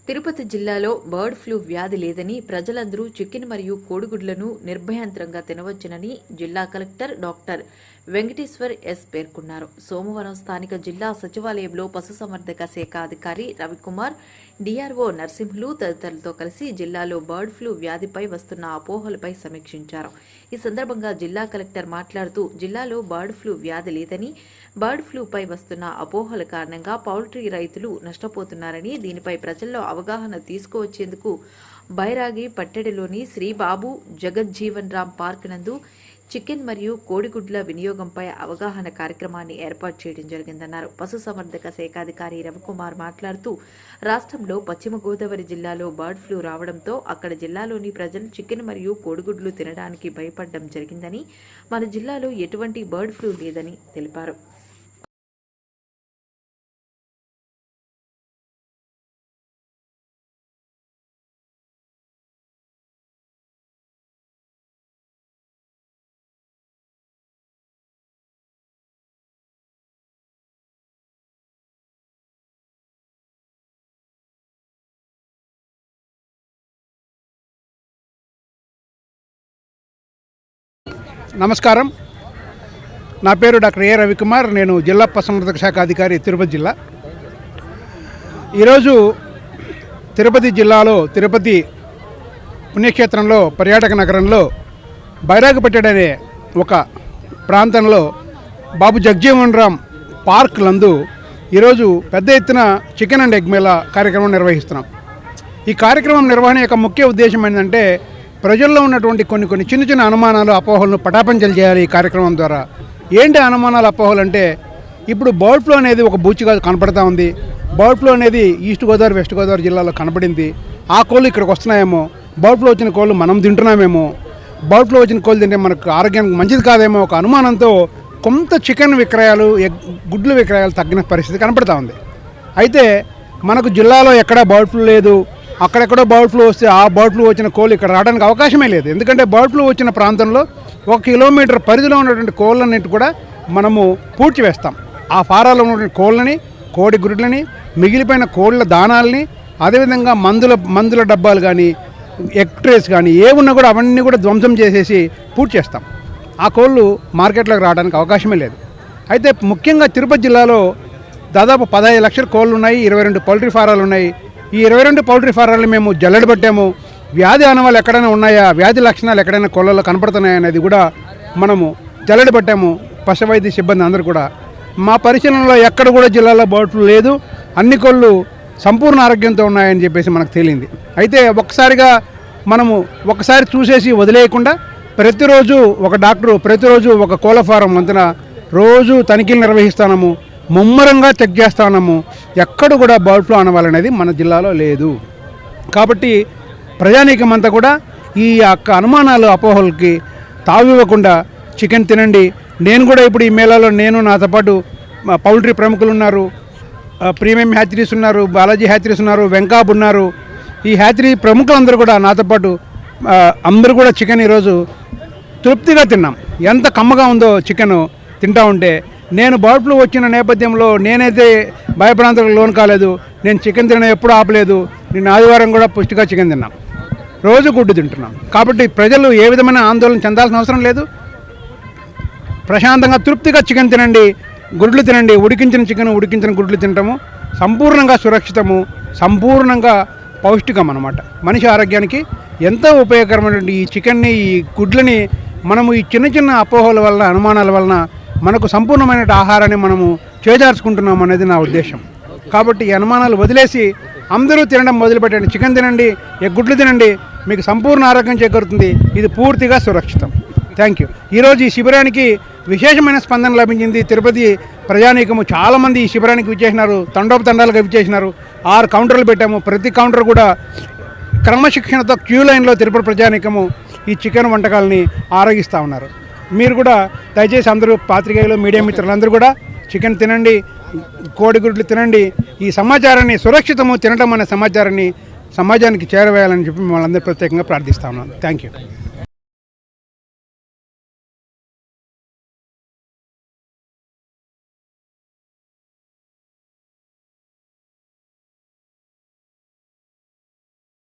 తిరుపతి జిల్లాలో bird flu వ్యాధి లేదని ప్రజలందరూ చికెన్ మరియు కోడిగుడ్లను నిర్భయంత్రంగా తినవచ్చునని జిల్లా కలెక్టర్ డాక్టర్ వెంకటేశ్వర్ ఎస్ పేర్కొన్నారు. సోమవారం స్థానిక జిల్లా సచివాలయంలో పశుసంవర్ధక శాఖ అధికారి రవికుమార్, డిఆర్ఓ నరసింహులు తదితరులతో కలిసి జిల్లాలో బర్డ్ ఫ్లూ వ్యాధిపై వస్తున్న అపోహలపై సమీక్షించారు. ఈ సందర్భంగా జిల్లా కలెక్టర్ మాట్లాడుతూ జిల్లాలో బర్డ్ ఫ్లూ వ్యాధి లేదని, బర్డ్ ఫ్లూపై వస్తున్న అపోహల కారణంగా పౌల్ట్రీ రైతులు నష్టపోతున్నారని, దీనిపై ప్రజల్లో అవగాహన తీసుకువచ్చేందుకు బైరాగి పట్టెడలోని శ్రీబాబు జగజ్జీవన్ రామ్ పార్క్ నందు చికెన్ మరియు కోడిగుడ్ల వినియోగంపై అవగాహన కార్యక్రమాన్ని ఏర్పాటు చేయడం జరిగిందన్నారు. పశుసంవర్ధక శాఖాధికారి రవికుమార్ మాట్లాడుతూ రాష్ట్రంలో పశ్చిమ గోదావరి జిల్లాలో బర్డ్ ఫ్లూ రావడంతో అక్కడ జిల్లాలోని ప్రజలు చికెన్ మరియు కోడిగుడ్లు తినడానికి భయపడడం జరిగిందని, మన జిల్లాలో ఎటువంటి బర్డ్ ఫ్లూ లేదని తెలిపారు. నమస్కారం. నా పేరు డాక్టర్ ఏ రవికుమార్. నేను జిల్లా పశుసంవర్ధక శాఖ అధికారి, తిరుపతి జిల్లా. ఈరోజు తిరుపతి జిల్లాలో తిరుపతి పుణ్యక్షేత్రంలో పర్యాటక నగరంలో బైరాగపట్టెడనే ఒక ప్రాంతంలో బాబు జగజ్జీవన్ రామ్ పార్క్ నందు ఈరోజు పెద్ద ఎత్తున చికెన్ అండ్ ఎగ్ మేళా కార్యక్రమం నిర్వహిస్తున్నాం. ఈ కార్యక్రమం నిర్వహణ యొక్క ముఖ్య ఉద్దేశం ఏంటంటే ప్రజల్లో ఉన్నటువంటి కొన్ని చిన్న చిన్న అనుమానాలు, అపోహలను పటాపంచలు చేయాలి ఈ కార్యక్రమం ద్వారా. ఏంటి అనుమానాలు, అపోహలు అంటే ఇప్పుడు బర్డ్ ఫ్లూ అనేది ఒక బూచిగా కనపడతా ఉంది. బర్డ్ ఫ్లూ అనేది ఈస్ట్ గోదావరి, వెస్ట్ గోదావరి జిల్లాలో కనపడింది. ఆ కోళ్ళు ఇక్కడికి వస్తున్నాయేమో, బర్డ్ ఫ్లూ వచ్చిన కోళ్ళు మనం తింటున్నామేమో, బర్డ్ ఫ్లూ వచ్చిన కోళ్ళు తింటే మనకు ఆరోగ్యానికి మంచిది కాదేమో ఒక అనుమానంతో కొంత చికెన్ విక్రయాలు, గుడ్ల విక్రయాలు తగ్గిన పరిస్థితి కనపడతా ఉంది. అయితే మనకు జిల్లాలో ఎక్కడా బర్డ్ ఫ్లూ లేదు. అక్కడెక్కడో బర్డ్ ఫ్లూ వస్తే ఆ బర్డ్ ఫ్లూ వచ్చిన కోళ్ళు ఇక్కడ రావడానికి అవకాశమే లేదు. ఎందుకంటే బర్డ్ ఫ్లూ వచ్చిన ప్రాంతంలో 1 కిలోమీటర్ పరిధిలో ఉన్నటువంటి కోళ్ళన్నింటి కూడా మనము పూడ్చివేస్తాం. ఆ ఫారాల్లో ఉన్నటువంటి కోళ్ళని, కోడి గుడ్లని, మిగిలిపోయిన కోళ్ళ దానాలని, అదేవిధంగా మందుల డబ్బాలు కానీ, ఎగ్ ట్రేస్ కానీ ఏమున్నా కూడా అవన్నీ కూడా ధ్వంసం చేసేసి పూడ్చేస్తాం. ఆ కోళ్ళు మార్కెట్లోకి రావడానికి అవకాశమే లేదు. అయితే ముఖ్యంగా తిరుపతి జిల్లాలో దాదాపు 15 లక్షల కోళ్ళు ఉన్నాయి, 22 పౌల్ట్రీ ఫారాలు ఉన్నాయి. ఈ 22 పౌల్ట్రీ ఫారాలను మేము జల్లెడ పట్టాము. వ్యాధి ఆనవాళ్ళు ఎక్కడైనా ఉన్నాయా, వ్యాధి లక్షణాలు ఎక్కడైనా కోళ్ళలో కనపడుతున్నాయా అనేది కూడా మనము జల్లెడ పట్టాము. పశువైద్య సిబ్బంది అందరూ కూడా మా పరిశీలనలో ఎక్కడ కూడా జిల్లాలో బర్డ్ ఫ్లూ లేదు, అన్ని కోళ్ళు సంపూర్ణ ఆరోగ్యంతో ఉన్నాయని చెప్పేసి మనకు తేలింది. అయితే ఒకసారి చూసేసి వదిలేయకుండా ప్రతిరోజు ఒక డాక్టరు, ప్రతిరోజు ఒక కోళ్ళ ఫారం వంతున రోజు తనిఖీలు నిర్వహిస్తాము, ముమ్మరంగా చెక్ చేస్తాము. ఎక్కడ కూడా బర్డ్ ఫ్లూ అనవాలనేది మన జిల్లాలో లేదు. కాబట్టి ప్రజానీకం అంతా కూడా ఈ యొక్క అనుమానాలు, అపోహలకి తావివ్వకుండా చికెన్ తినండి. నేను కూడా ఇప్పుడు ఈ మేళాలో నాతో పాటు పౌల్ట్రీ ప్రముఖులు ఉన్నారు, ప్రీమియం హ్యాచరీస్ ఉన్నారు, బాలాజీ హ్యాచరీస్ ఉన్నారు, వెంకాబ్ ఉన్నారు. ఈ హ్యాచరీ ప్రముఖులందరూ కూడా నాతో పాటు అందరూ కూడా చికెన్ ఈరోజు తృప్తిగా తిన్నాం. ఎంత కమ్మగా ఉందో చికెన్ తింటా ఉంటే. నేను బర్డ్ ఫ్లూ వచ్చిన నేపథ్యంలో నేనైతే భయభ్రాంతులకు లోను కాలేదు. నేను చికెన్ తినడం ఎప్పుడూ ఆపలేదు. నేను ఆదివారం కూడా పుష్టిగా చికెన్ తిన్నాం, రోజు గుడ్డు తింటున్నాం. కాబట్టి ప్రజలు ఏ విధమైన ఆందోళన చెందాల్సిన అవసరం లేదు. ప్రశాంతంగా తృప్తిగా చికెన్ తినండి, గుడ్లు తినండి. ఉడికించిన చికెన్, ఉడికించిన గుడ్లు తినటము సంపూర్ణంగా సురక్షితము, సంపూర్ణంగా పౌష్టికం అన్నమాట. మనిషి ఆరోగ్యానికి ఎంతో ఉపయోగకరమైనటువంటి ఈ చికెన్ని, ఈ గుడ్లని మనము ఈ చిన్న అపోహల వలన, అనుమానాల వలన మనకు సంపూర్ణమైన ఆహారాన్ని మనము చేజార్చుకుంటున్నాం అనేది నా ఉద్దేశం. కాబట్టి ఈ అనుమానాలు వదిలేసి అందరూ తినడం మొదలుపెట్టండి. చికెన్ తినండి, గుడ్లు తినండి, మీకు సంపూర్ణ ఆరోగ్యం చేకూరుతుంది. ఇది పూర్తిగా సురక్షితం. Thank you. ఈరోజు ఈ శిబిరానికి విశేషమైన స్పందన లభించింది. తిరుపతి ప్రజానీకము చాలామంది ఈ శిబిరానికి విచ్చేసినారు, తండోపతండాలుగా విచ్చేసినారు. 6 కౌంటర్లు పెట్టాము. ప్రతి కౌంటర్ కూడా క్రమశిక్షణతో క్యూ లైన్లో తిరుపతి ప్రజానీకము ఈ చికెన్ వంటకాలని ఆరగిస్తూ ఉన్నారు. మీరు కూడా దయచేసి అందరూ పాత్రికేయులు, మీడియా మిత్రులందరూ కూడా చికెన్ తినండి, కోడిగుడ్లు తినండి. ఈ సమాచారాన్ని, సురక్షితము తినడం అనే సమాచారాన్ని సమాజానికి చేరవేయాలని చెప్పి మిమ్మల్ని అందరూ ప్రత్యేకంగా ప్రార్థిస్తా ఉన్నాను. Thank you.